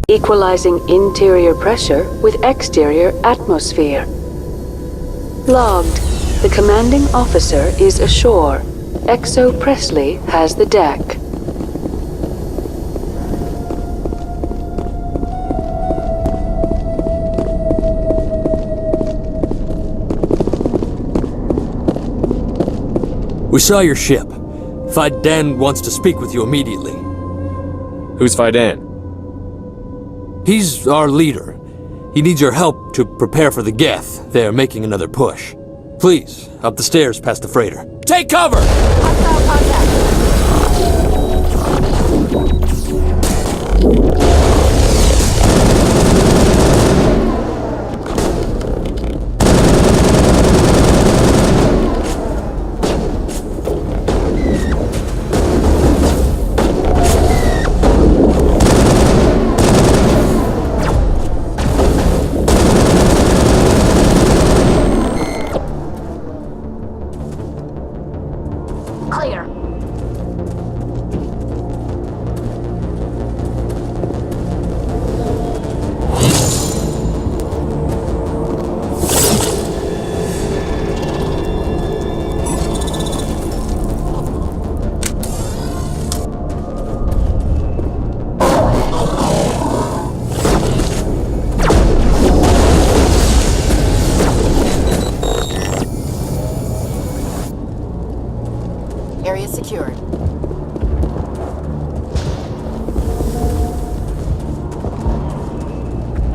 equalizing interior pressure with exterior atmosphere. Logged. The commanding officer is ashore. Exo Presley has the deck. We saw your ship. Faidan wants to speak with you immediately. Who's Faidan? He's our leader. He needs your help to prepare for the geth. They're making another push. Please, up the stairs past the freighter. Take cover! Hostile contact. Clear. Area secured.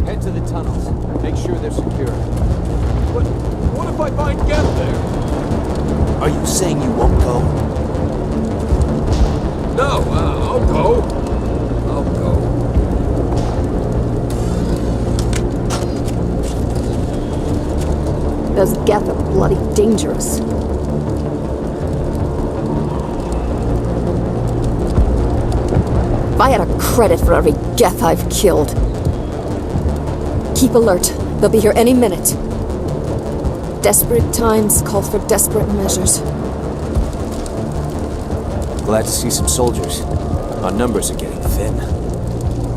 Head to the tunnels. Make sure they're secure. What if I find geth there? Are you saying you won't go? No, I'll go. I'll go. Those geth are bloody dangerous. If I had a credit for every geth I've killed. Keep alert. They'll be here any minute. Desperate times call for desperate measures. Glad to see some soldiers. Our numbers are getting thin.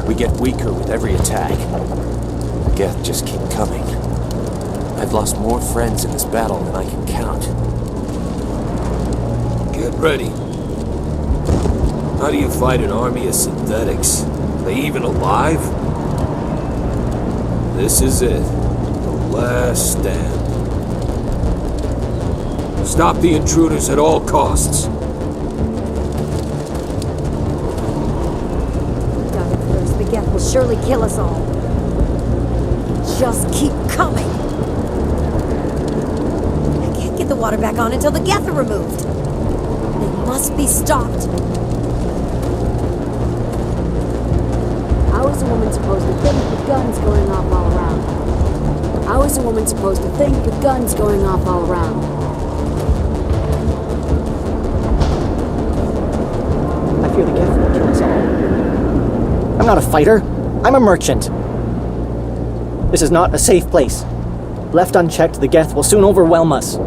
We get weaker with every attack. The geth just keep coming. I've lost more friends in this battle than I can count. Get ready. How do you fight an army of synthetics? Are they even alive? This is it. The last stand. Stop the intruders at all costs. Doubt it first. The geth will surely kill us all. Just keep coming. I can't get the water back on until the geth are removed. They must be stopped. How is a woman supposed to think with guns going off all around? How is a woman supposed to think with guns going off all around? I fear the geth will kill us all. I'm not a fighter. I'm a merchant. This is not a safe place. Left unchecked, the geth will soon overwhelm us.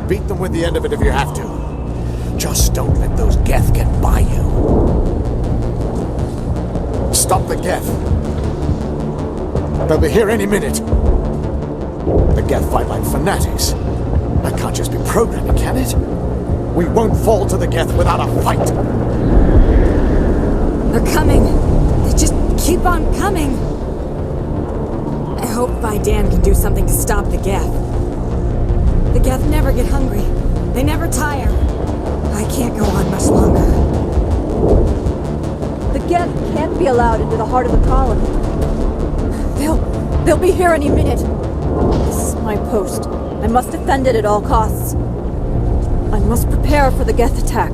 Beat them with the end of it if you have to. Just don't let those geth get by you. Stop the geth. They'll be here any minute. The geth fight like fanatics. That can't just be programming, can it? We won't fall to the geth without a fight. They're coming. They just keep on coming. I hope Faidan can do something to stop the geth. The geth never get hungry. They never tire. I can't go on much longer. The geth can't be allowed into the heart of the colony. They'll be here any minute. This is my post. I must defend it at all costs. I must prepare for the geth attack.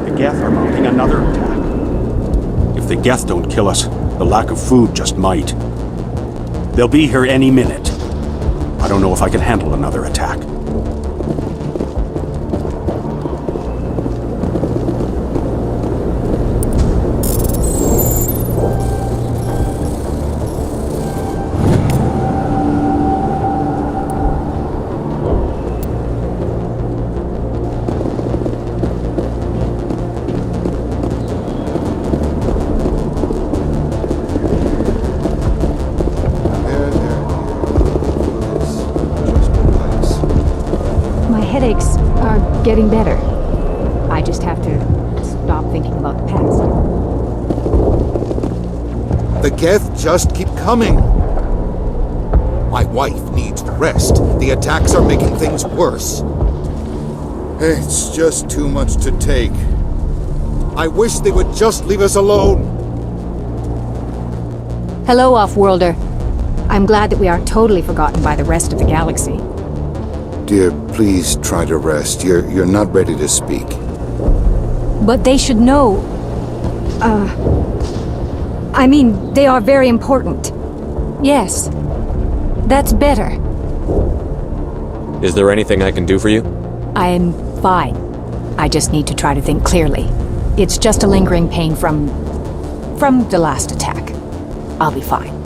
The geth are mounting another attack. If the geth don't kill us, the lack of food just might. They'll be here any minute. I don't know if I can handle another attack. getting better. I just have to stop thinking about the past. The geth just keep coming. My wife needs rest. The attacks are making things worse. It's just too much to take. I wish they would just leave us alone. Hello, Off-Worlder. I'm glad that we aren't totally forgotten by the rest of the galaxy. Dear, please try to rest. You're not ready to speak. But they should know... I mean, they are very important. Yes. That's better. Is there anything I can do for you? I'm fine. I just need to try to think clearly. It's just a lingering pain from the last attack. I'll be fine.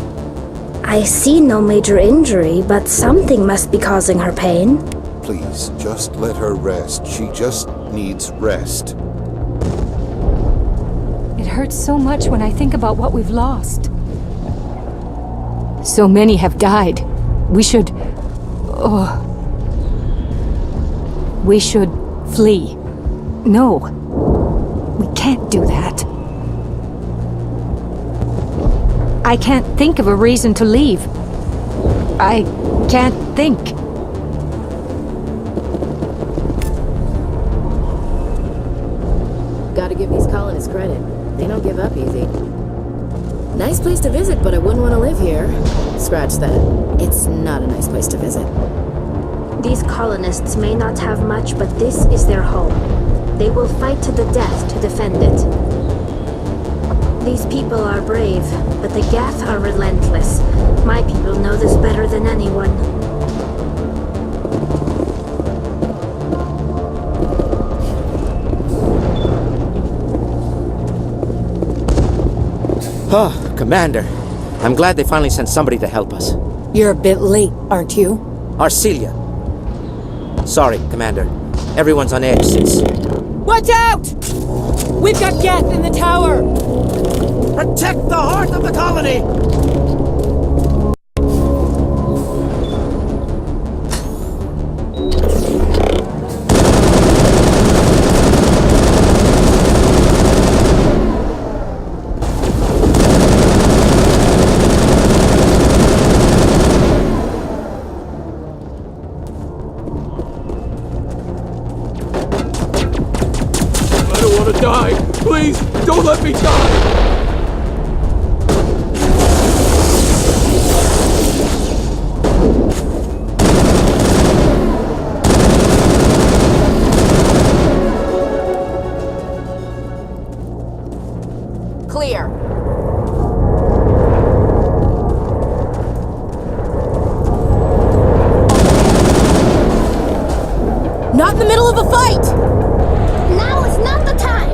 I see no major injury, but something must be causing her pain. Please, just let her rest. She just needs rest. It hurts so much when I think about what we've lost. So many have died. We should... Oh... We should flee. No. We can't do that. I can't think of a reason to leave. I can't think. Gotta give these colonists credit. They don't give up easy. Nice place to visit, but I wouldn't want to live here. Scratch that. It's not a nice place to visit. These colonists may not have much, but this is their home. They will fight to the death to defend it. These people are brave, but the geth are relentless. My people know this better than anyone. Oh, Commander. I'm glad they finally sent somebody to help us. You're a bit late, aren't you? Arcelia. Sorry, Commander. Everyone's on edge since... Watch out! We've got geth in the tower! Protect the heart of the colony! Die! Please, don't let me die! Clear. Not in the middle of a fight! Now is not the time!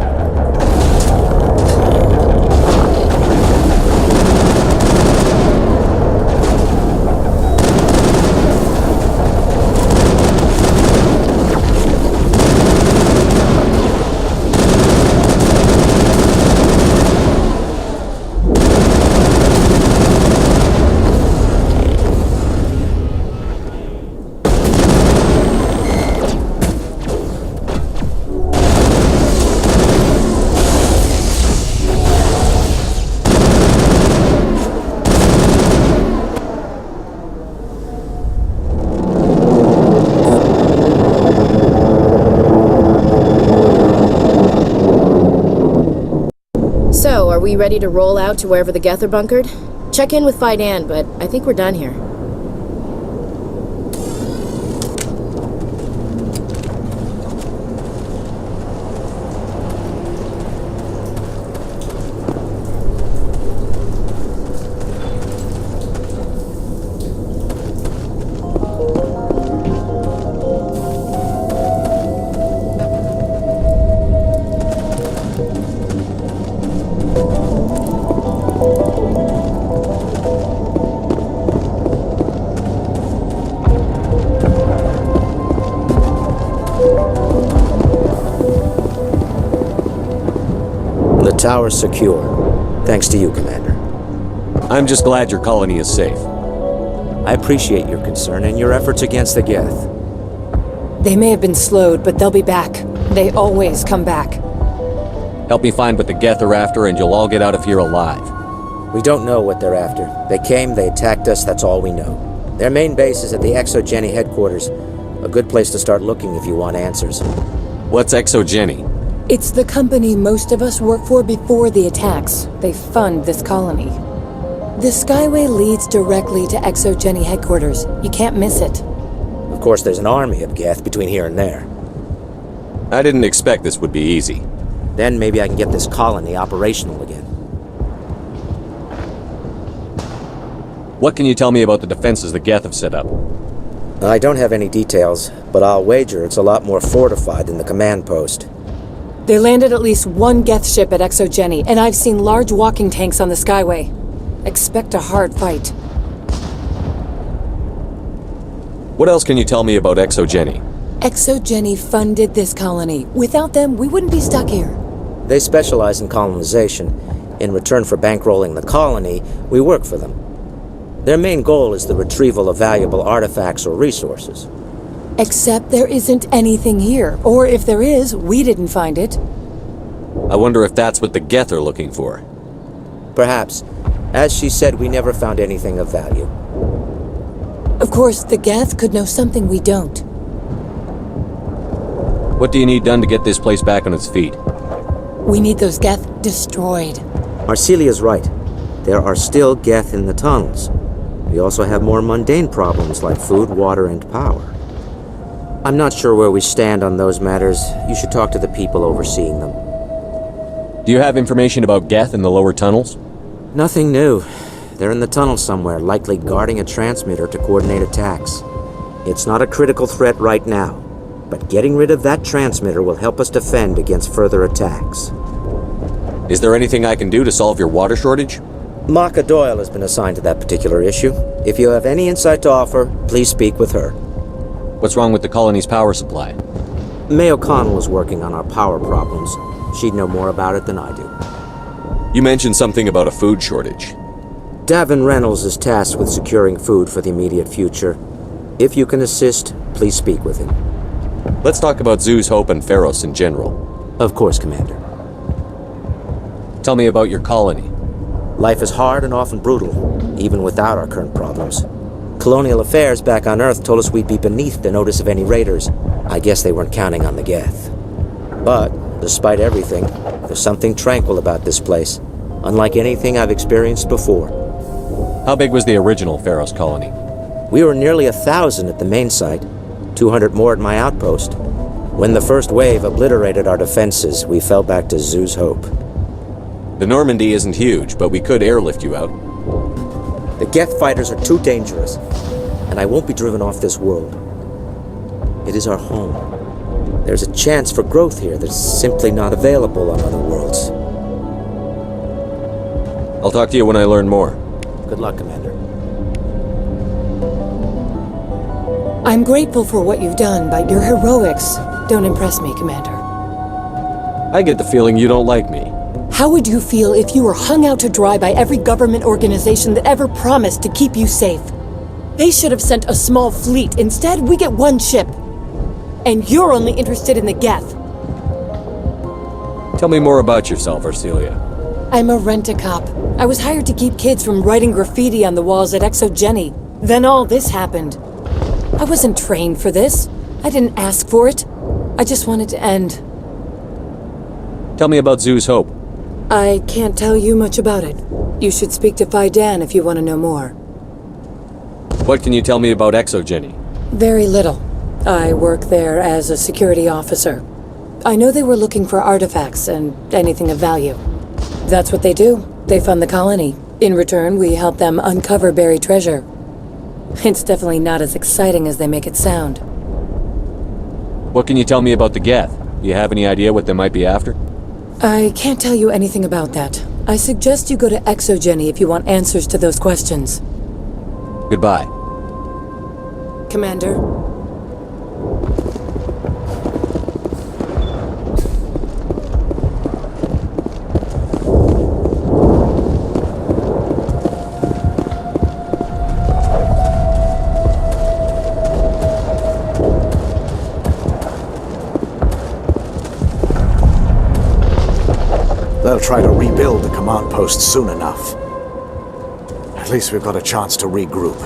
So, are we ready to roll out to wherever the geth are bunkered? Check in with Fidan, but I think we're done here. The tower's secure. Thanks to you, Commander. I'm just glad your colony is safe. I appreciate your concern and your efforts against the geth. They may have been slowed, but they'll be back. They always come back. Help me find what the geth are after, and you'll all get out of here alive. We don't know what they're after. They came, they attacked us, that's all we know. Their main base is at the ExoGeni headquarters. A good place to start looking if you want answers. What's ExoGeni? It's the company most of us work for before the attacks. They fund this colony. The Skyway leads directly to ExoGeni headquarters. You can't miss it. Of course, there's an army of geth between here and there. I didn't expect this would be easy. Then maybe I can get this colony operational again. What can you tell me about the defenses the geth have set up? I don't have any details, but I'll wager it's a lot more fortified than the command post. They landed at least one geth ship at ExoGeni, and I've seen large walking tanks on the Skyway. Expect a hard fight. What else can you tell me about ExoGeni? ExoGeni funded this colony. Without them, we wouldn't be stuck here. They specialize in colonization. In return for bankrolling the colony, we work for them. Their main goal is the retrieval of valuable artifacts or resources. Except there isn't anything here. Or if there is, we didn't find it. I wonder if that's what the geth are looking for. Perhaps. As she said, we never found anything of value. Of course, the geth could know something we don't. What do you need done to get this place back on its feet? We need those geth destroyed. Arcelia's right. There are still geth in the tunnels. We also have more mundane problems like food, water, and power. I'm not sure where we stand on those matters. You should talk to the people overseeing them. Do you have information about geth in the lower tunnels? Nothing new. They're in the tunnel somewhere, likely guarding a transmitter to coordinate attacks. It's not a critical threat right now, but getting rid of that transmitter will help us defend against further attacks. Is there anything I can do to solve your water shortage? Maka Doyle has been assigned to that particular issue. If you have any insight to offer, please speak with her. What's wrong with the colony's power supply? May O'Connell is working on our power problems. She'd know more about it than I do. You mentioned something about a food shortage. Davin Reynolds is tasked with securing food for the immediate future. If you can assist, please speak with him. Let's talk about Zoo's Hope and Feros in general. Of course, Commander. Tell me about your colony. Life is hard and often brutal, even without our current problems. Colonial affairs back on Earth told us we'd be beneath the notice of any raiders. I guess they weren't counting on the geth. But, despite everything, there's something tranquil about this place, unlike anything I've experienced before. How big was the original Feros colony? We were nearly 1,000 at the main site, 200 more at my outpost. When the first wave obliterated our defenses, we fell back to Zoo's Hope. The Normandy isn't huge, but we could airlift you out. The geth fighters are too dangerous, and I won't be driven off this world. It is our home. There's a chance for growth here that's simply not available on other worlds. I'll talk to you when I learn more. Good luck, Commander. I'm grateful for what you've done, but your heroics don't impress me, Commander. I get the feeling you don't like me. How would you feel if you were hung out to dry by every government organization that ever promised to keep you safe? They should have sent a small fleet. Instead, we get one ship. And you're only interested in the geth. Tell me more about yourself, Arcelia. I'm a rent-a-cop. I was hired to keep kids from writing graffiti on the walls at ExoGeni. Then all this happened. I wasn't trained for this. I didn't ask for it. I just wanted to end. Tell me about Zoo's Hope. I can't tell you much about it. You should speak to Fidan if you want to know more. What can you tell me about ExoGeni? Very little. I work there as a security officer. I know they were looking for artifacts and anything of value. That's what they do. They fund the colony. In return, we help them uncover buried treasure. It's definitely not as exciting as they make it sound. What can you tell me about the geth? Do you have any idea what they might be after? I can't tell you anything about that. I suggest you go to ExoGeni if you want answers to those questions. Goodbye. Commander? they'll try to rebuild the command post soon enough. At least we've got a chance to regroup.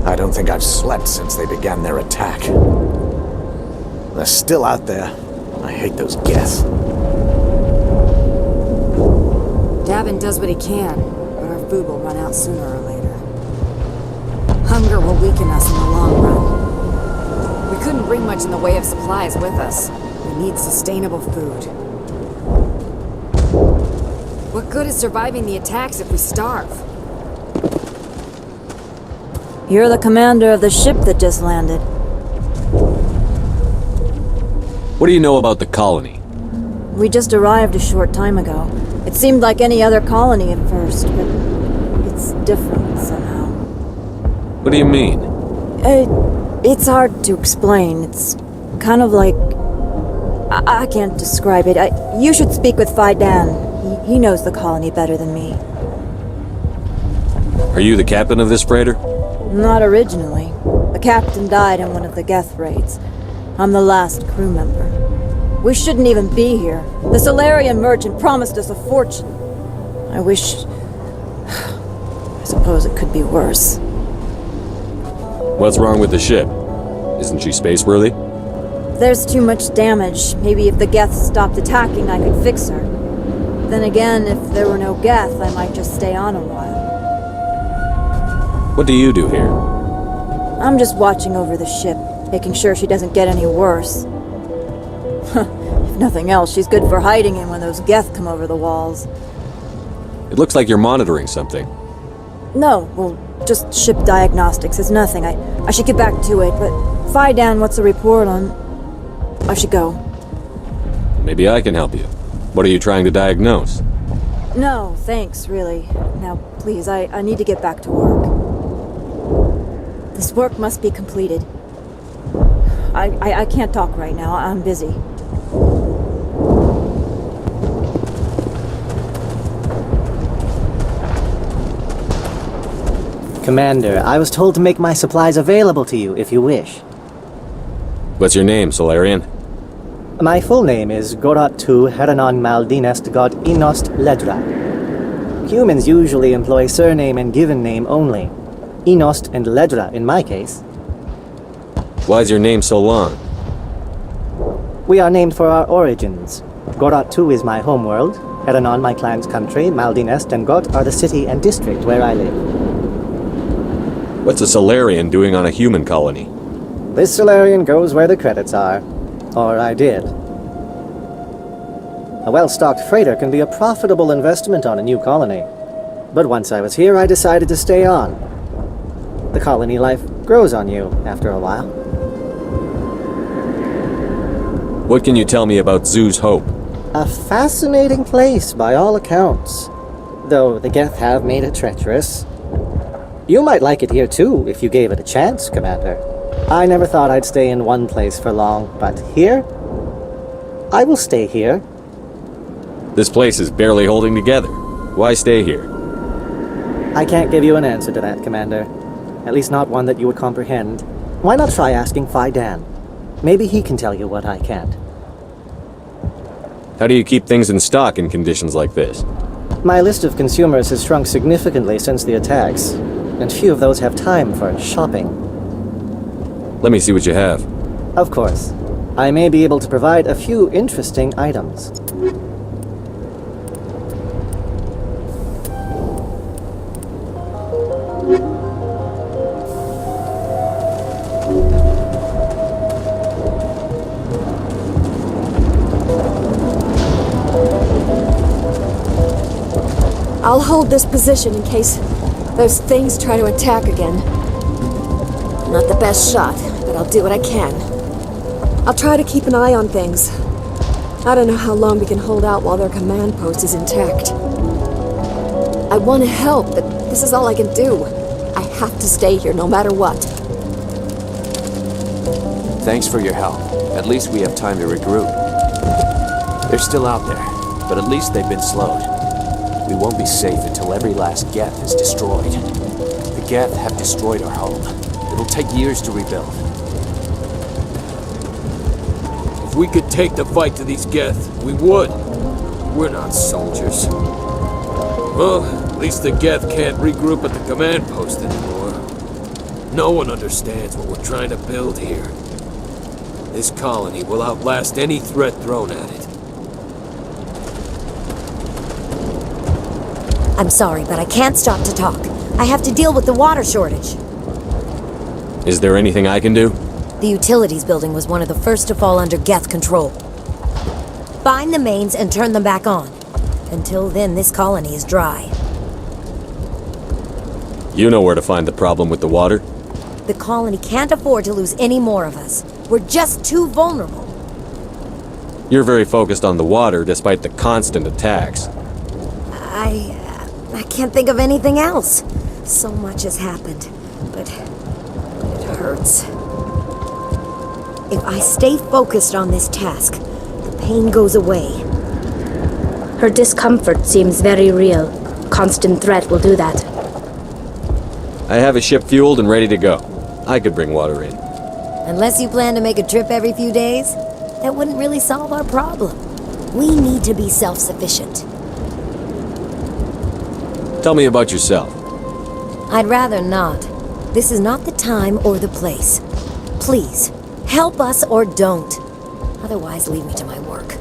I don't think I've slept since they began their attack. They're still out there. I hate those geths. Davin does what he can, but our food will run out sooner or later. Hunger will weaken us in the long run. We couldn't bring much in the way of supplies with us. We need sustainable food. What good is surviving the attacks if we starve? You're the commander of the ship that just landed. What do you know about the colony? We just arrived a short time ago. It seemed like any other colony at first, but it's different somehow. What do you mean? It's hard to explain. It's kind of like... I can't describe it. You should speak with Faidan. He knows the colony better than me. Are you the captain of this freighter? Not originally. The captain died in one of the geth raids. I'm the last crew member. We shouldn't even be here. The Solarian merchant promised us a fortune. I wish... I suppose it could be worse. What's wrong with the ship? Isn't she spaceworthy? There's too much damage. Maybe if the geths stopped attacking, I could fix her. Then again, if there were no geth, I might just stay on a while. What do you do here? I'm just watching over the ship, making sure she doesn't get any worse. If nothing else, she's good for hiding in when those geth come over the walls. It looks like you're monitoring something. No, well, just ship diagnostics. It's nothing. I should get back to it, but Faidan, what's the report on... I should go. Maybe I can help you. What are you trying to diagnose? No, thanks, really. Now, please, I need to get back to work. This work must be completed. I can't talk right now. I'm busy. Commander, I was told to make my supplies available to you if you wish. What's your name, Solarian? My full name is Gorat-tu Heranon Maldinest God Inost Ledra. Humans usually employ surname and given name only. Inost and Ledra in my case. Why is your name so long? We are named for our origins. Gorat-tu is my homeworld, Heranon my clan's country, Maldinest and God are the city and district where I live. What's a Solarian doing on a human colony? This Solarian goes where the credits are. Or I did. A well-stocked freighter can be a profitable investment on a new colony. But once I was here, I decided to stay on. The colony life grows on you after a while. What can you tell me about Zoo's Hope? A fascinating place by all accounts. Though the geth have made it treacherous. You might like it here too, if you gave it a chance, Commander. I never thought I'd stay in one place for long, but here? I will stay here. This place is barely holding together. Why stay here? I can't give you an answer to that, Commander. At least not one that you would comprehend. Why not try asking Faidan? Maybe he can tell you what I can't. How do you keep things in stock in conditions like this? My list of consumers has shrunk significantly since the attacks, and few of those have time for shopping. Let me see what you have. Of course. I may be able to provide a few interesting items. I'll hold this position in case those things try to attack again. Not the best shot, but I'll do what I can. I'll try to keep an eye on things. I don't know how long we can hold out while their command post is intact. I want to help, but this is all I can do. I have to stay here no matter what. Thanks for your help. At least we have time to regroup. They're still out there, but at least they've been slowed. We won't be safe until every last geth is destroyed. The geth have destroyed our home. It'll take years to rebuild. If we could take the fight to these geth, we would. We're not soldiers. Well, at least the geth can't regroup at the command post anymore. No one understands what we're trying to build here. This colony will outlast any threat thrown at it. I'm sorry, but I can't stop to talk. I have to deal with the water shortage. Is there anything I can do? The utilities building was one of the first to fall under geth control. Find the mains and turn them back on. Until then, this colony is dry. You know where to find the problem with the water? The colony can't afford to lose any more of us. We're just too vulnerable. You're very focused on the water despite the constant attacks. I can't think of anything else. So much has happened, but it hurts. If I stay focused on this task, the pain goes away. Her discomfort seems very real. Constant threat will do that. I have a ship fueled and ready to go. I could bring water in. Unless you plan to make a trip every few days, that wouldn't really solve our problem. We need to be self-sufficient. Tell me about yourself. I'd rather not. This is not the time or the place. Please, help us or don't. Otherwise, leave me to my work.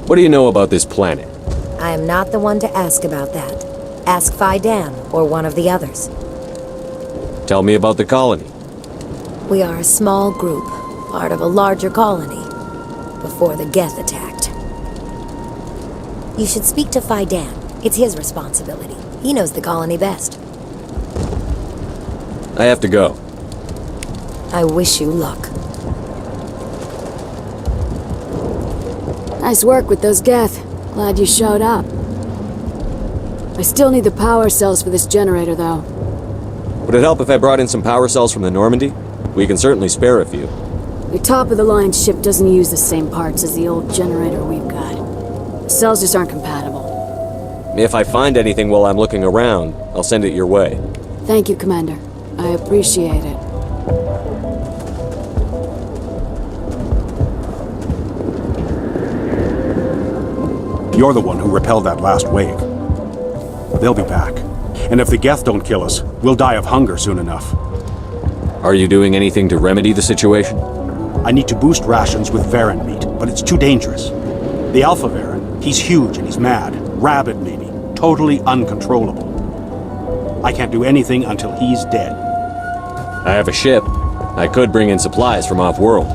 What do you know about this planet? I am not the one to ask about that. Ask Fidan or one of the others. Tell me about the colony. We are a small group, part of a larger colony, before the geth attacked. You should speak to Fidan. It's his responsibility. He knows the colony best. I have to go. I wish you luck. Nice work with those geth. Glad you showed up. I still need the power cells for this generator, though. Would it help if I brought in some power cells from the Normandy? We can certainly spare a few. Your top-of-the-line ship doesn't use the same parts as the old generator we've got. The cells just aren't compatible. If I find anything while I'm looking around, I'll send it your way. Thank you, Commander. I appreciate it. You're the one who repelled that last wave. They'll be back. And if the geth don't kill us, we'll die of hunger soon enough. Are you doing anything to remedy the situation? I need to boost rations with Varen meat, but it's too dangerous. The Alpha Varen, he's huge and he's mad. Rabid, maybe. Totally uncontrollable. I can't do anything until he's dead. I have a ship. I could bring in supplies from off-world.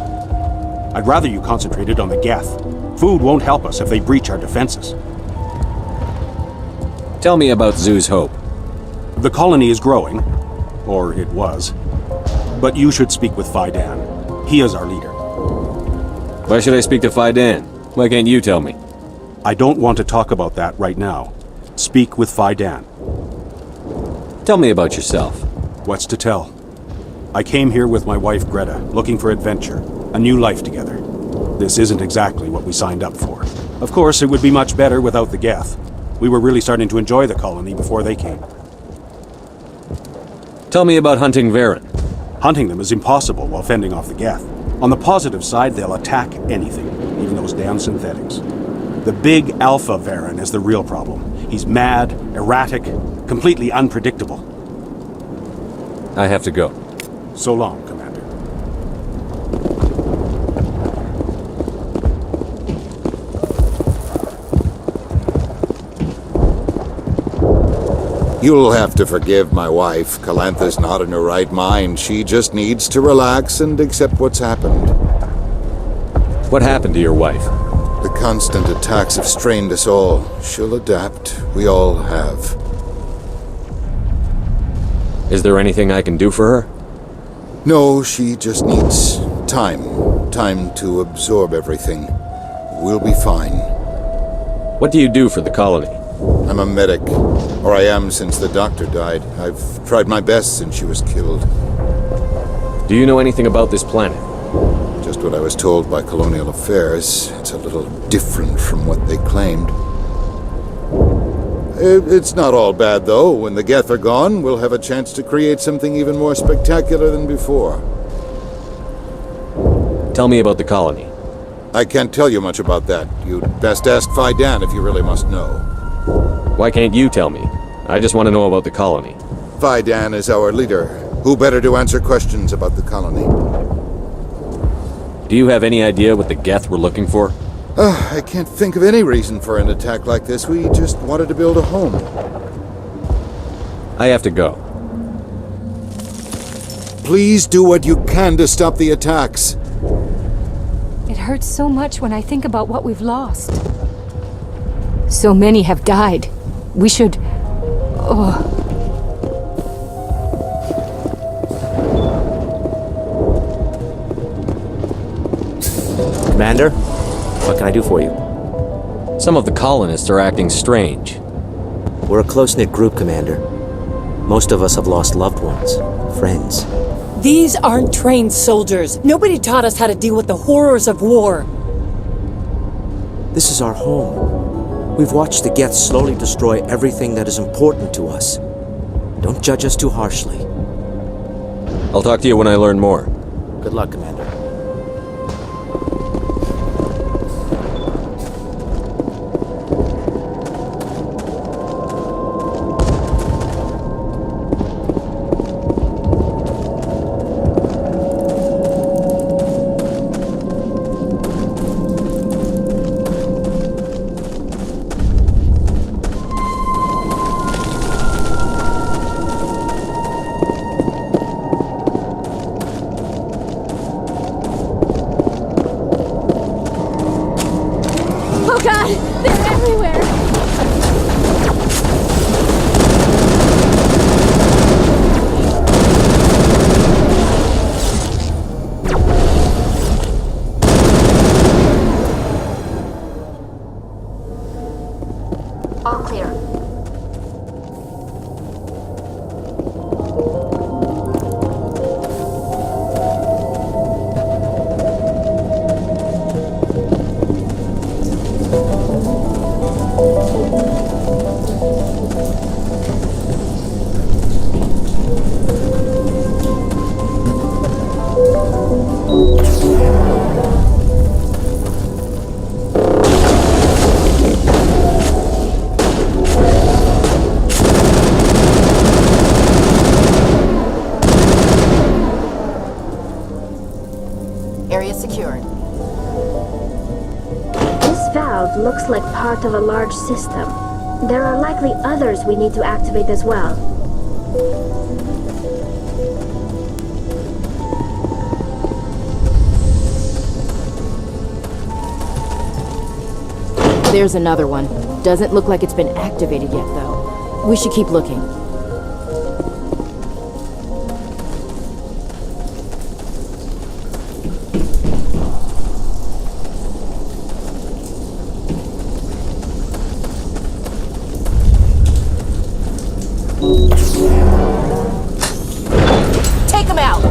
I'd rather you concentrated on the geth. Food won't help us if they breach our defenses. Tell me about Zoo's Hope. The colony is growing. Or it was. But you should speak with Fidan. He is our leader. Why should I speak to Fidan? Why can't you tell me? I don't want to talk about that right now. Speak with Fidan. Tell me about yourself. What's to tell? I came here with my wife Greta, looking for adventure, a new life together. This isn't exactly what we signed up for. Of course, it would be much better without the geth. We were really starting to enjoy the colony before they came. Tell me about hunting Varen. Hunting them is impossible while fending off the geth. On the positive side, they'll attack anything, even those damn synthetics. The big Alpha Varen is the real problem. He's mad, erratic, completely unpredictable. I have to go. So long, Commander. You'll have to forgive my wife. Calantha's not in her right mind. She just needs to relax and accept what's happened. What happened to your wife? The constant attacks have strained us all. She'll adapt. We all have. Is there anything I can do for her? No, she just needs time. Time to absorb everything. We'll be fine. What do you do for the colony? I'm a medic. Or I am since the doctor died. I've tried my best since she was killed. Do you know anything about this planet? Just what I was told by Colonial Affairs. It's a little different from what they claimed. It's not all bad, though. When the geth are gone, we'll have a chance to create something even more spectacular than before. Tell me about the colony. I can't tell you much about that. You'd best ask Fidan if you really must know. Why can't you tell me? I just want to know about the colony. Fidan is our leader. Who better to answer questions about the colony? Do you have any idea what the geth were looking for? I can't think of any reason for an attack like this. We just wanted to build a home. I have to go. Please do what you can to stop the attacks. It hurts so much when I think about what we've lost. So many have died. We should... Oh... Commander, what can I do for you? Some of the colonists are acting strange. We're a close-knit group, Commander. Most of us have lost loved ones, friends. These aren't trained soldiers. Nobody taught us how to deal with the horrors of war. This is our home. We've watched the geth slowly destroy everything that is important to us. Don't judge us too harshly. I'll talk to you when I learn more. Good luck, Commander. Looks like part of a large system. There are likely others we need to activate as well. There's another one. Doesn't look like it's been activated yet, though. We should keep looking. Take him out!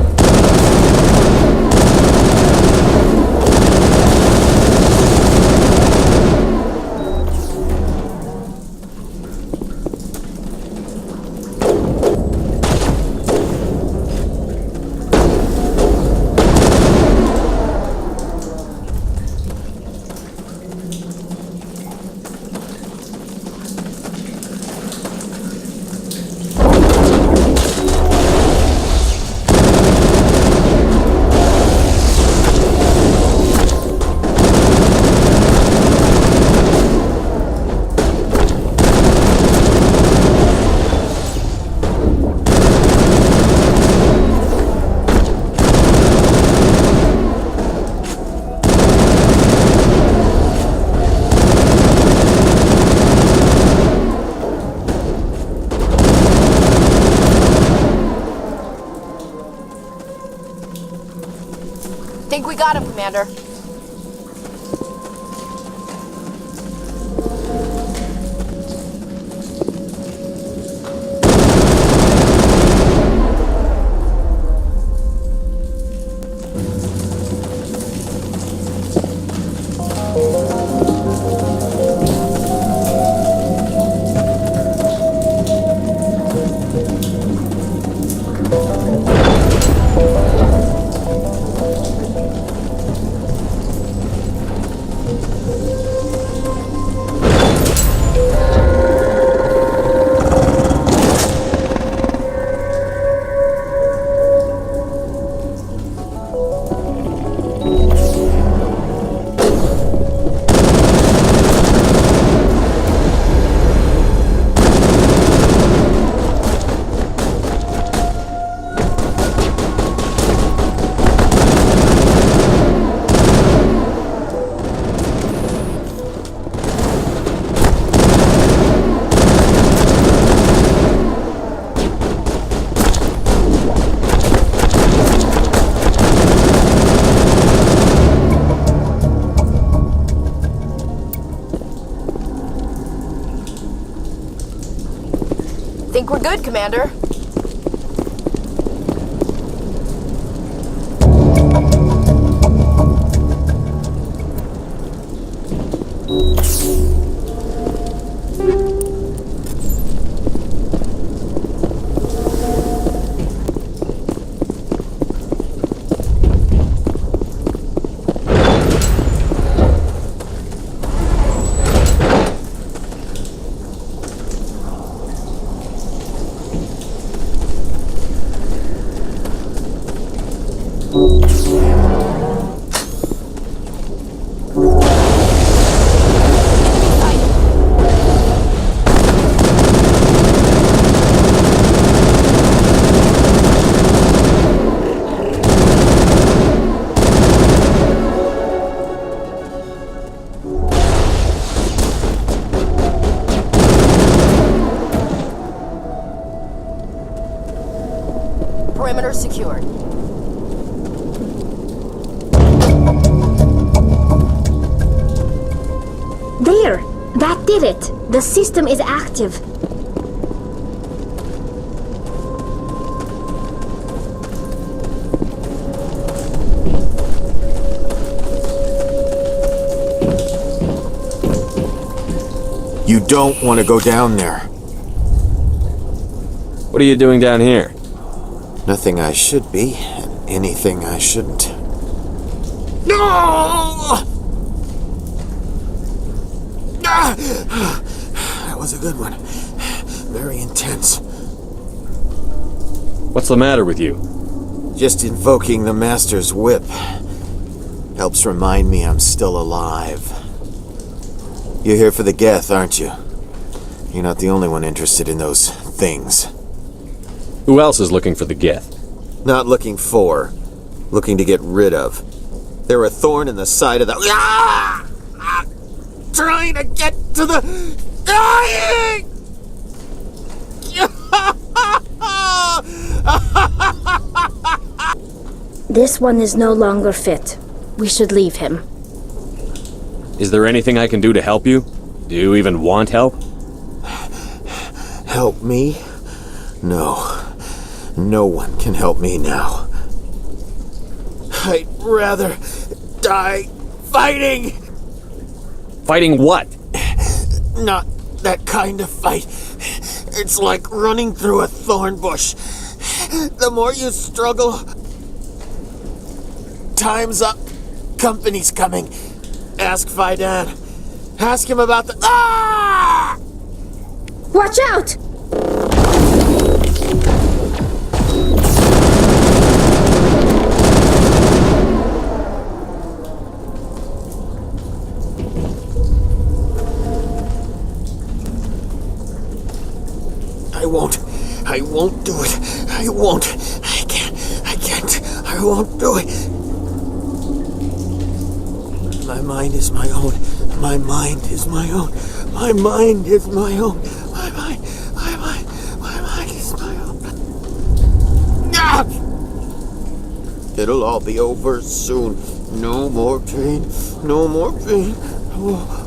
Think we got him, Commander. think we're good, Commander. Perimeter secured. There! That did it! The system is active. You don't want to go down there. What are you doing down here? Nothing I should be, and anything I shouldn't. No! That was a good one. Very intense. What's the matter with you? Just invoking the Master's whip helps remind me I'm still alive. You're here for the geth, aren't you? You're not the only one interested in those things. Who else is looking for the geth? Not looking for. Looking to get rid of. They're a thorn in the side of the... Ah! Ah! Trying to get to the... Dying! This one is no longer fit. We should leave him. Is there anything I can do to help you? Do you even want help? Help me? No. No one can help me now. I'd rather die fighting! Fighting what? Not that kind of fight. It's like running through a thorn bush. The more you struggle... Time's up. Company's coming. Ask Faidan. Ask him about the... Ah! Watch out! I won't do it. I won't. I can't. I won't do it. My mind is my own. My mind is my own. My mind is my own. My mind is my own. Ah! It'll all be over soon. No more pain. No more pain. No more pain.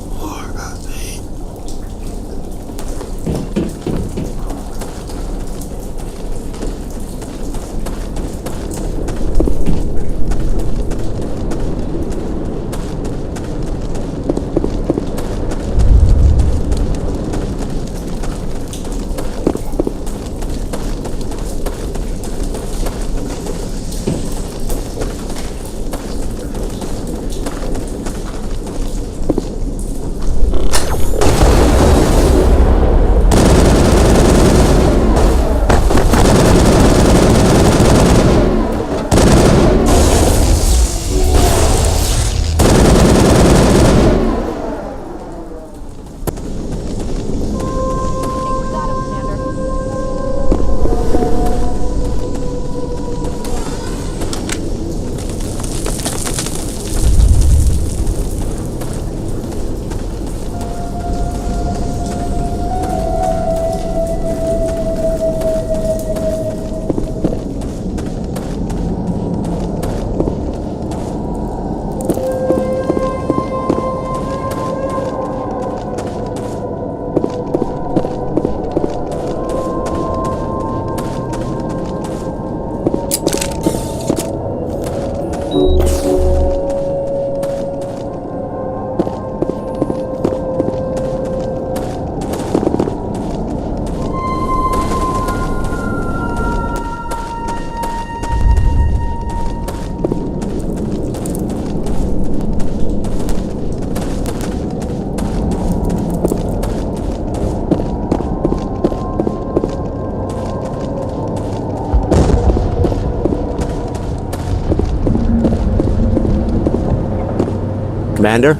Commander,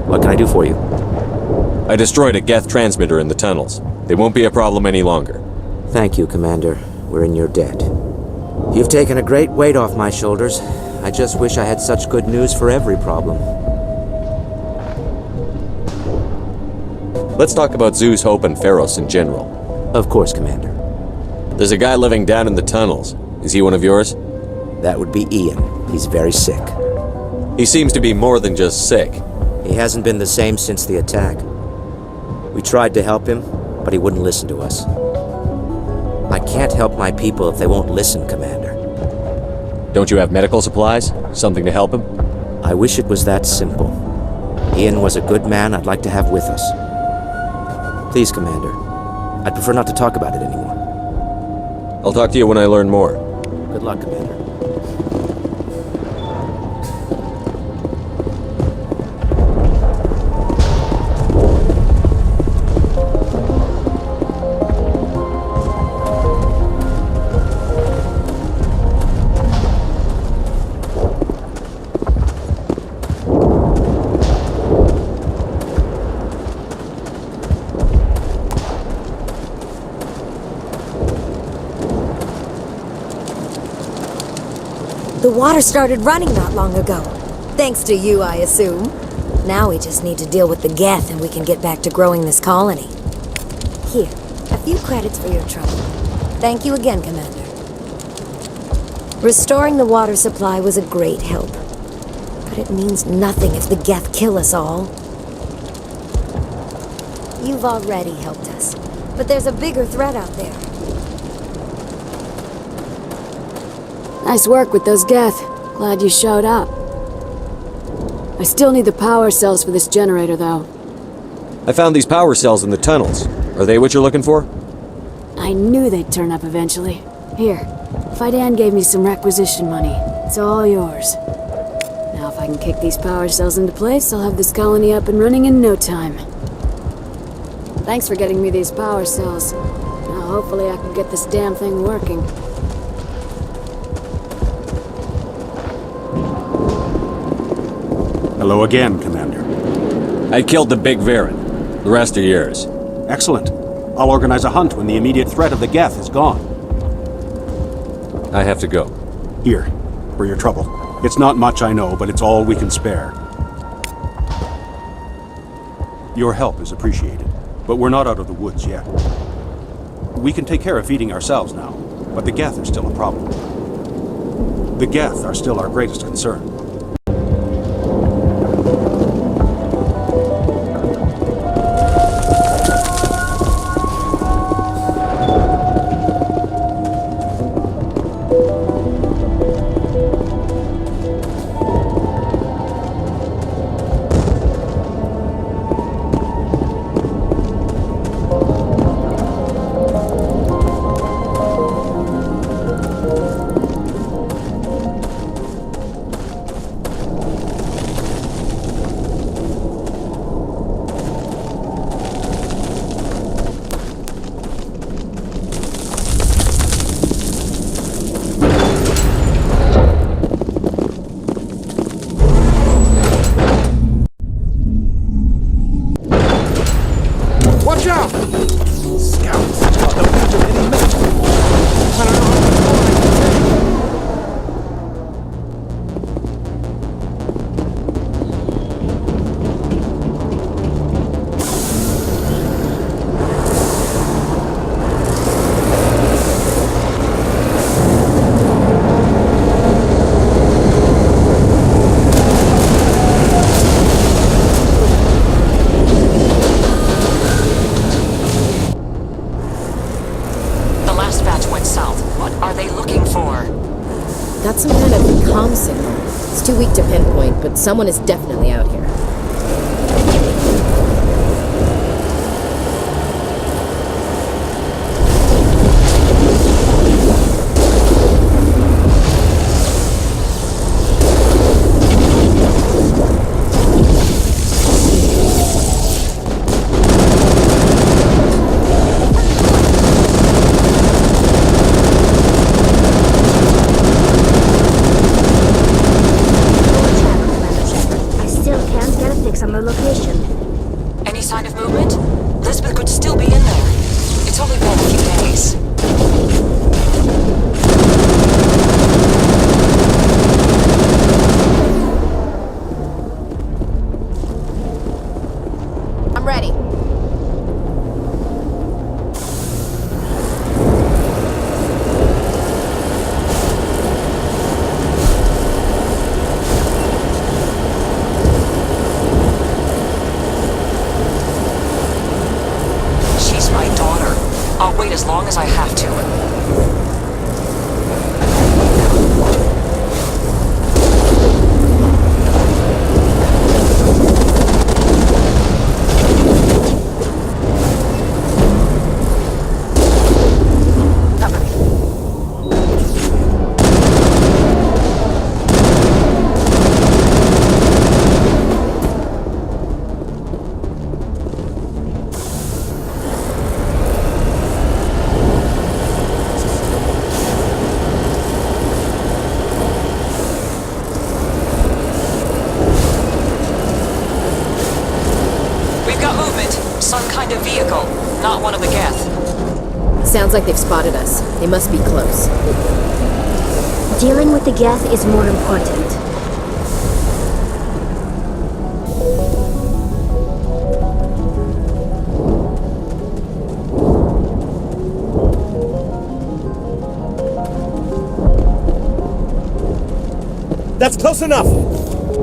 what can I do for you? I destroyed a geth transmitter in the tunnels. They won't be a problem any longer. Thank you, Commander. We're in your debt. You've taken a great weight off my shoulders. I just wish I had such good news for every problem. Let's talk about Zoo's Hope and Feros in general. Of course, Commander. There's a guy living down in the tunnels. Is he one of yours? That would be Ian. He's very sick. He seems to be more than just sick. He hasn't been the same since the attack. We tried to help him, but he wouldn't listen to us. I can't help my people if they won't listen, Commander. Don't you have medical supplies? Something to help him? I wish it was that simple. Ian was a good man I'd like to have with us. Please, Commander. I'd prefer not to talk about it anymore. I'll talk to you when I learn more. Good luck, Commander. The water started running not long ago. Thanks to you, I assume. Now we just need to deal with the geth and we can get back to growing this colony. Here, a few credits for your trouble. Thank you again, Commander. Restoring the water supply was a great help. But it means nothing if the geth kill us all. You've already helped us, but there's a bigger threat out there. Nice work with those geth. Glad you showed up. I still need the power cells for this generator, though. I found these power cells in the tunnels. Are they what you're looking for? I knew they'd turn up eventually. Here, Fidan gave me some requisition money. It's all yours. Now if I can kick these power cells into place, I'll have this colony up and running in no time. Thanks for getting me these power cells. Now hopefully I can get this damn thing working. Hello again, Commander. I killed the big Varen. The rest are yours. Excellent. I'll organize a hunt when the immediate threat of the geth is gone. I have to go. Here, for your trouble. It's not much, I know, but it's all we can spare. Your help is appreciated, but we're not out of the woods yet. We can take care of feeding ourselves now, but the geth are still a problem. The geth are still our greatest concern. Got some kind of comm signal. It's too weak to pinpoint, but someone is definitely out here. As long as I have to. Sounds like they've spotted us. They must be close. Dealing with the geth is more important. That's close enough!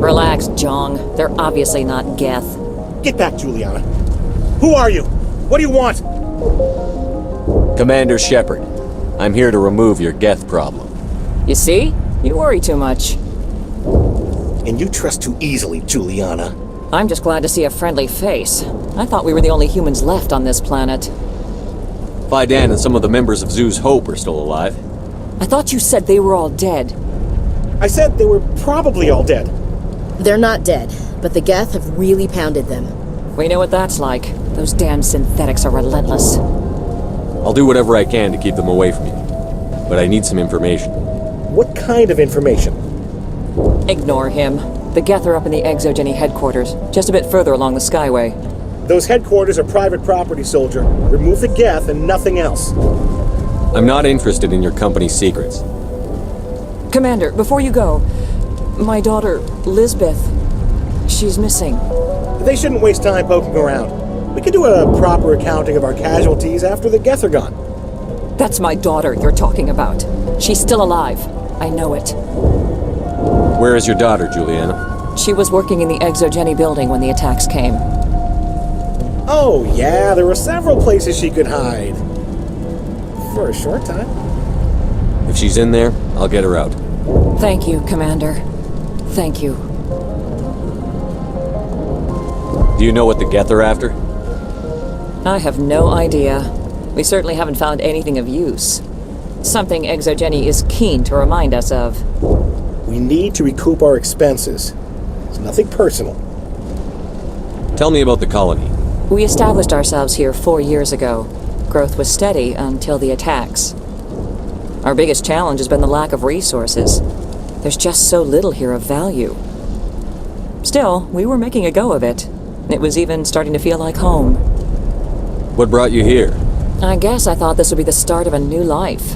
Relax, Jong. They're obviously not geth. Get back, Juliana. Who are you? What do you want? Commander Shepard, I'm here to remove your geth problem. You see? You worry too much. And you trust too easily, Juliana. I'm just glad to see a friendly face. I thought we were the only humans left on this planet. Fidan and some of the members of Zoo's Hope are still alive. I thought you said they were all dead. I said they were probably all dead. They're not dead, but the geth have really pounded them. We know what that's like. Those damn synthetics are relentless. I'll do whatever I can to keep them away from you. But I need some information. What kind of information? Ignore him. The geth are up in the ExoGeni headquarters, just a bit further along the Skyway. Those headquarters are private property, soldier. Remove the geth and nothing else. I'm not interested in your company's secrets. Commander, before you go, my daughter, Lisbeth, she's missing. They shouldn't waste time poking around. We could do a proper accounting of our casualties after the geth are gone. That's my daughter you're talking about. She's still alive. I know it. Where is your daughter, Juliana? She was working in the ExoGeni building when the attacks came. Oh, yeah, there were several places she could hide. For a short time. If she's in there, I'll get her out. Thank you, Commander. Thank you. Do you know what the geth are after? I have no idea. We certainly haven't found anything of use. Something ExoGeni is keen to remind us of. We need to recoup our expenses. It's nothing personal. Tell me about the colony. We established ourselves here 4 years ago. Growth was steady until the attacks. Our biggest challenge has been the lack of resources. There's just so little here of value. Still, we were making a go of it. It was even starting to feel like home. What brought you here? I guess I thought this would be the start of a new life.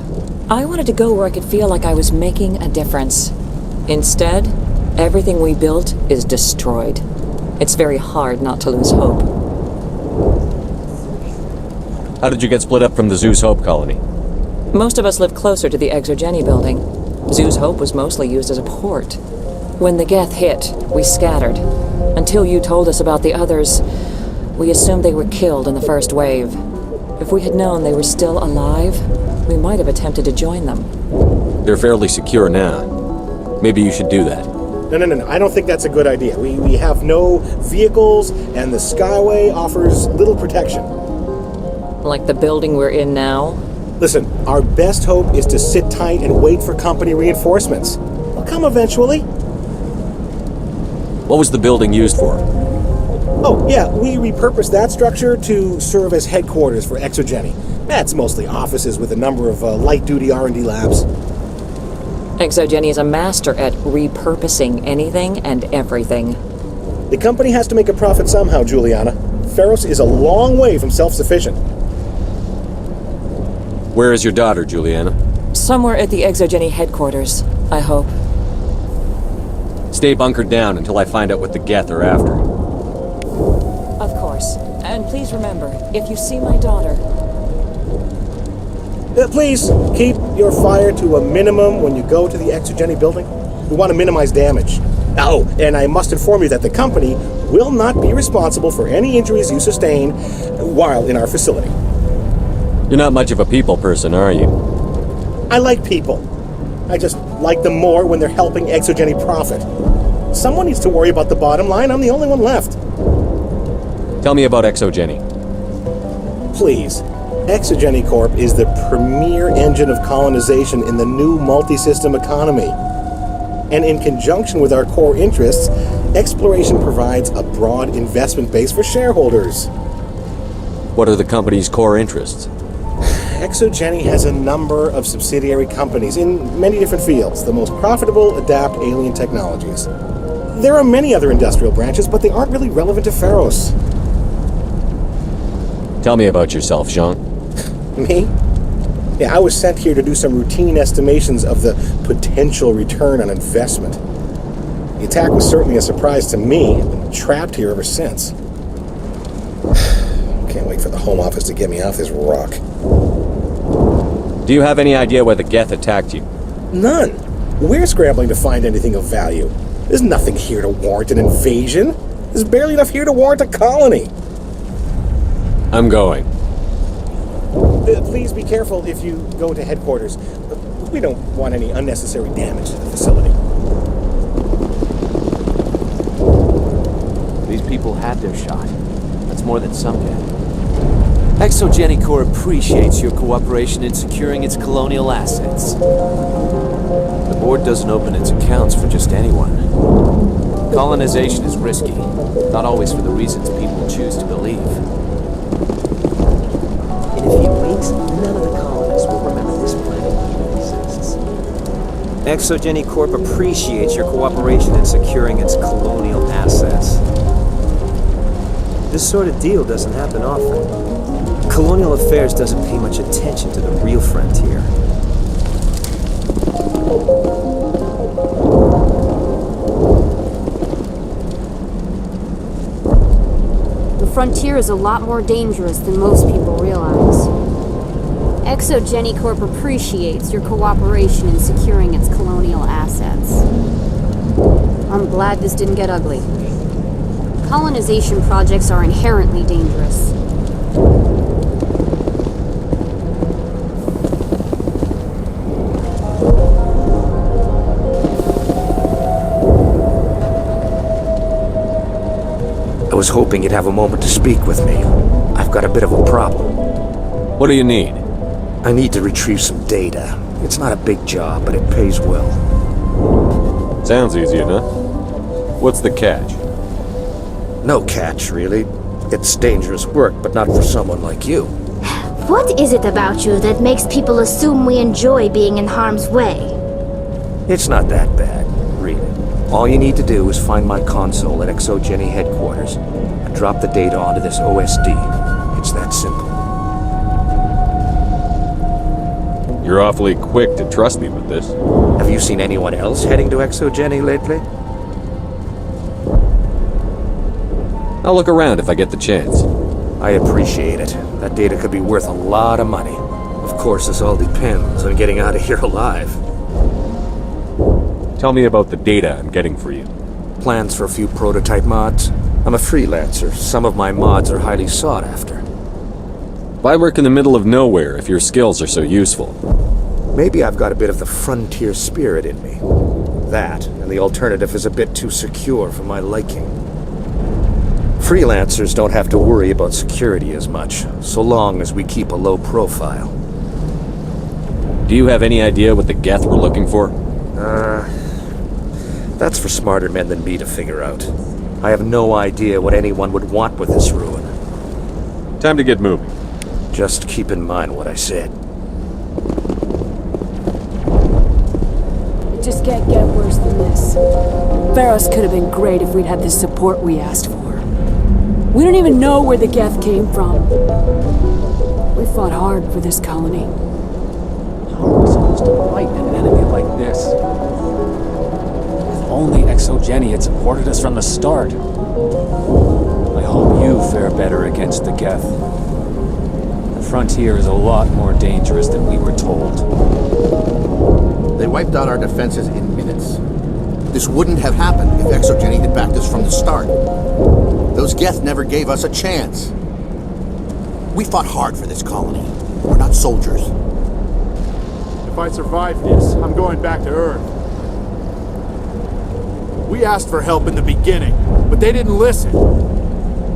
I wanted to go where I could feel like I was making a difference. Instead, everything we built is destroyed. It's very hard not to lose hope. How did you get split up from the Zoo's Hope colony? Most of us live closer to the ExoGeni building. Zoo's Hope was mostly used as a port. When the geth hit, we scattered. Until you told us about the others, we assumed they were killed in the first wave. If we had known they were still alive, we might have attempted to join them. They're fairly secure now. Maybe you should do that. No. I don't think that's a good idea. We have no vehicles, and the Skyway offers little protection. Like the building we're in now? Listen, our best hope is to sit tight and wait for company reinforcements. They'll come eventually. What was the building used for? Oh, yeah, we repurposed that structure to serve as headquarters for ExoGeni. That's mostly offices with a number of light-duty R&D labs. ExoGeni is a master at repurposing anything and everything. The company has to make a profit somehow, Juliana. Feros is a long way from self-sufficient. Where is your daughter, Juliana? Somewhere at the ExoGeni headquarters, I hope. Stay bunkered down until I find out what the geth are after. Of course. And please remember, if you see my daughter... Please, keep your fire to a minimum when you go to the ExoGeni building. We want to minimize damage. Oh, and I must inform you that the company will not be responsible for any injuries you sustain while in our facility. You're not much of a people person, are you? I like people. I just like them more when they're helping ExoGeni profit. Someone needs to worry about the bottom line. I'm the only one left. Tell me about ExoGeni. Please. ExoGeni Corp is the premier engine of colonization in the new multi-system economy. And in conjunction with our core interests, exploration provides a broad investment base for shareholders. What are the company's core interests? ExoGeni has a number of subsidiary companies in many different fields. The most profitable adapt alien technologies. There are many other industrial branches, but they aren't really relevant to Feros. Tell me about yourself, Jean. Me? Yeah, I was sent here to do some routine estimations of the potential return on investment. The attack was certainly a surprise to me. I've been trapped here ever since. Can't wait for the Home Office to get me off this rock. Do you have any idea why the geth attacked you? None. We're scrambling to find anything of value. There's nothing here to warrant an invasion. There's barely enough here to warrant a colony. I'm going. Please be careful if you go to headquarters. We don't want any unnecessary damage to the facility. These people had their shot. That's more than some get. ExoGeni Corps appreciates your cooperation in securing its colonial assets. The board doesn't open its accounts for just anyone. Colonization is risky, not always for the reasons people choose to believe. In a few weeks, none of the colonists will remember this planet even exists. ExoGeni Corp appreciates your cooperation in securing its colonial assets. This sort of deal doesn't happen often. Colonial affairs doesn't pay much attention to the real frontier. The frontier is a lot more dangerous than most people realize. ExoGeni Corp appreciates your cooperation in securing its colonial assets. I'm glad this didn't get ugly. Colonization projects are inherently dangerous. I was hoping you'd have a moment to speak with me. I've got a bit of a problem. What do you need? I need to retrieve some data. It's not a big job, but it pays well. Sounds easy enough. What's the catch? No catch, really. It's dangerous work, but not for someone like you. What is it about you that makes people assume we enjoy being in harm's way? It's not that bad, really. All you need to do is find my console at ExoGeni headquarters and drop the data onto this OSD. It's that simple. You're awfully quick to trust me with this. Have you seen anyone else heading to ExoGeni lately? I'll look around if I get the chance. I appreciate it. That data could be worth a lot of money. Of course, this all depends on getting out of here alive. Tell me about the data I'm getting for you. Plans for a few prototype mods. I'm a freelancer. Some of my mods are highly sought after. Why work in the middle of nowhere if your skills are so useful? Maybe I've got a bit of the frontier spirit in me. That, and the alternative is a bit too secure for my liking. Freelancers don't have to worry about security as much, so long as we keep a low profile. Do you have any idea what the geth were looking for? That's for smarter men than me to figure out. I have no idea what anyone would want with this ruin. Time to get moving. Just keep in mind what I said. It just can't get worse than this. Feros could have been great if we'd had the support we asked for. We don't even know where the geth came from. We fought hard for this colony. How are we supposed to fight an enemy like this? If only ExoGeni had supported us from the start. I hope you fare better against the geth. The frontier is a lot more dangerous than we were told. They wiped out our defenses in minutes. This wouldn't have happened if ExoGeni had backed us from the start. Those geth never gave us a chance. We fought hard for this colony. We're not soldiers. If I survive this, I'm going back to Earth. We asked for help in the beginning, but they didn't listen.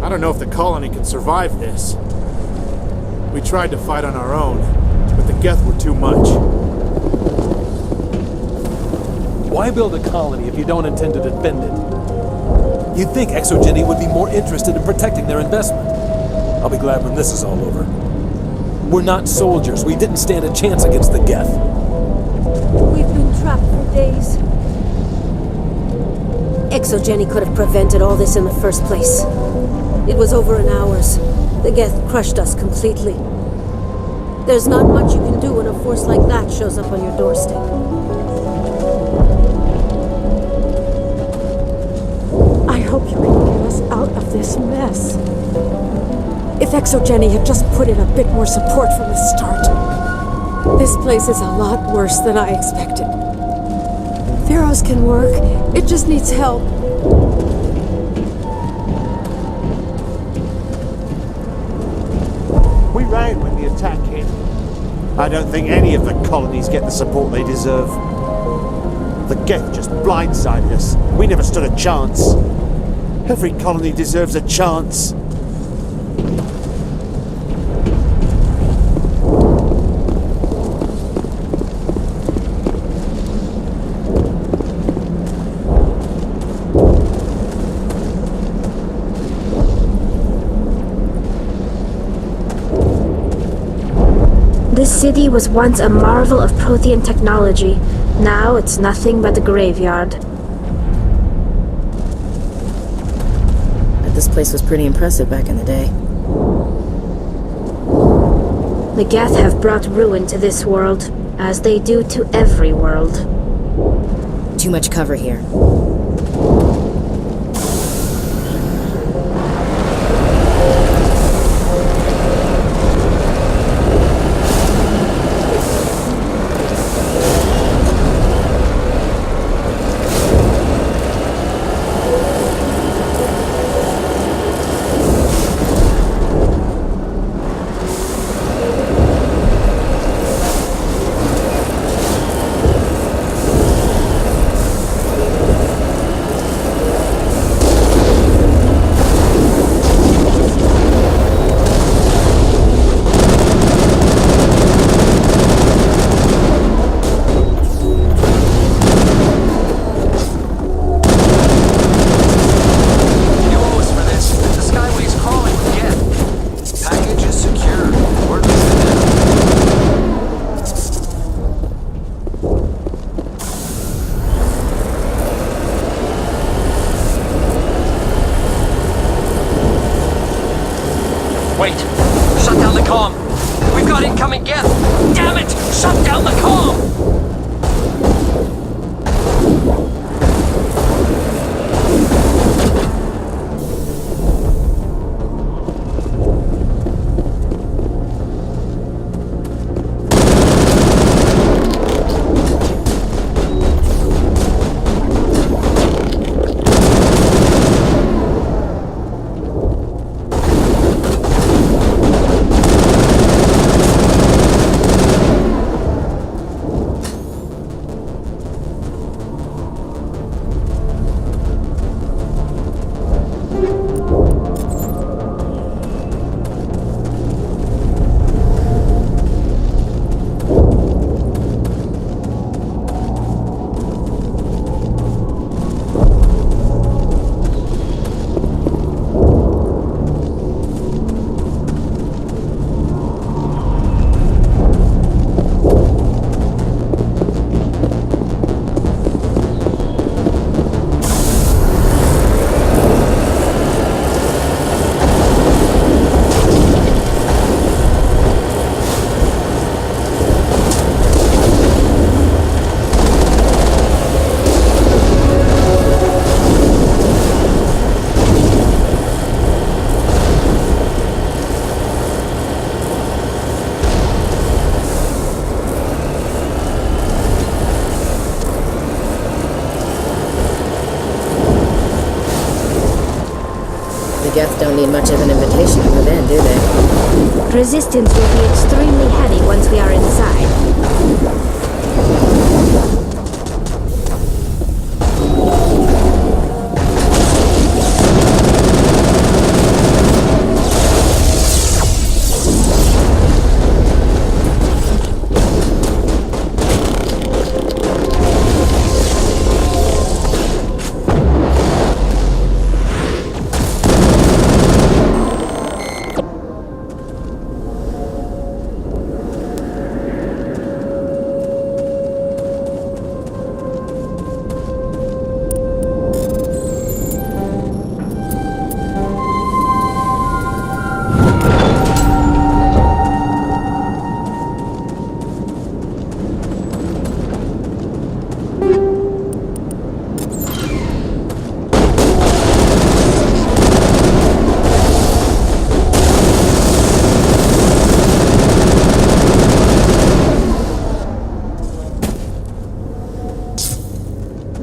I don't know if the colony can survive this. We tried to fight on our own, but the geth were too much. Why build a colony if you don't intend to defend it? You'd think ExoGeni would be more interested in protecting their investment. I'll be glad when this is all over. We're not soldiers. We didn't stand a chance against the geth. We've been trapped for days. ExoGeni could have prevented all this in the first place. It was over in hours. The geth crushed us completely. There's not much you can do when a force like that shows up on your doorstep. I hope you can get us out of this mess. If ExoGeni had just put in a bit more support from the start. This place is a lot worse than I expected. Feros can work. It just needs help. We ran when the attack came. I don't think any of the colonies get the support they deserve. The geth just blindsided us. We never stood a chance. Every colony deserves a chance. This city was once a marvel of Prothean technology. Now it's nothing but a graveyard. This place was pretty impressive back in the day. The geth have brought ruin to this world, as they do to every world. Too much cover here. The geth don't need much of an invitation to move in, do they? Resistance will be extremely heavy once we are inside.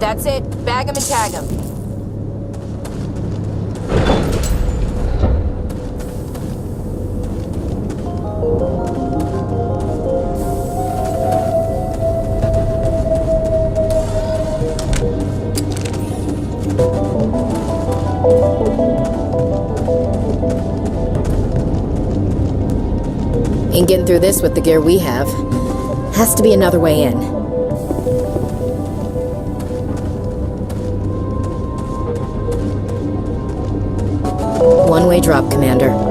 That's it. Bag 'em and tag 'em. Ain't getting through this with the gear we have. Has to be another way in. One-way drop, Commander.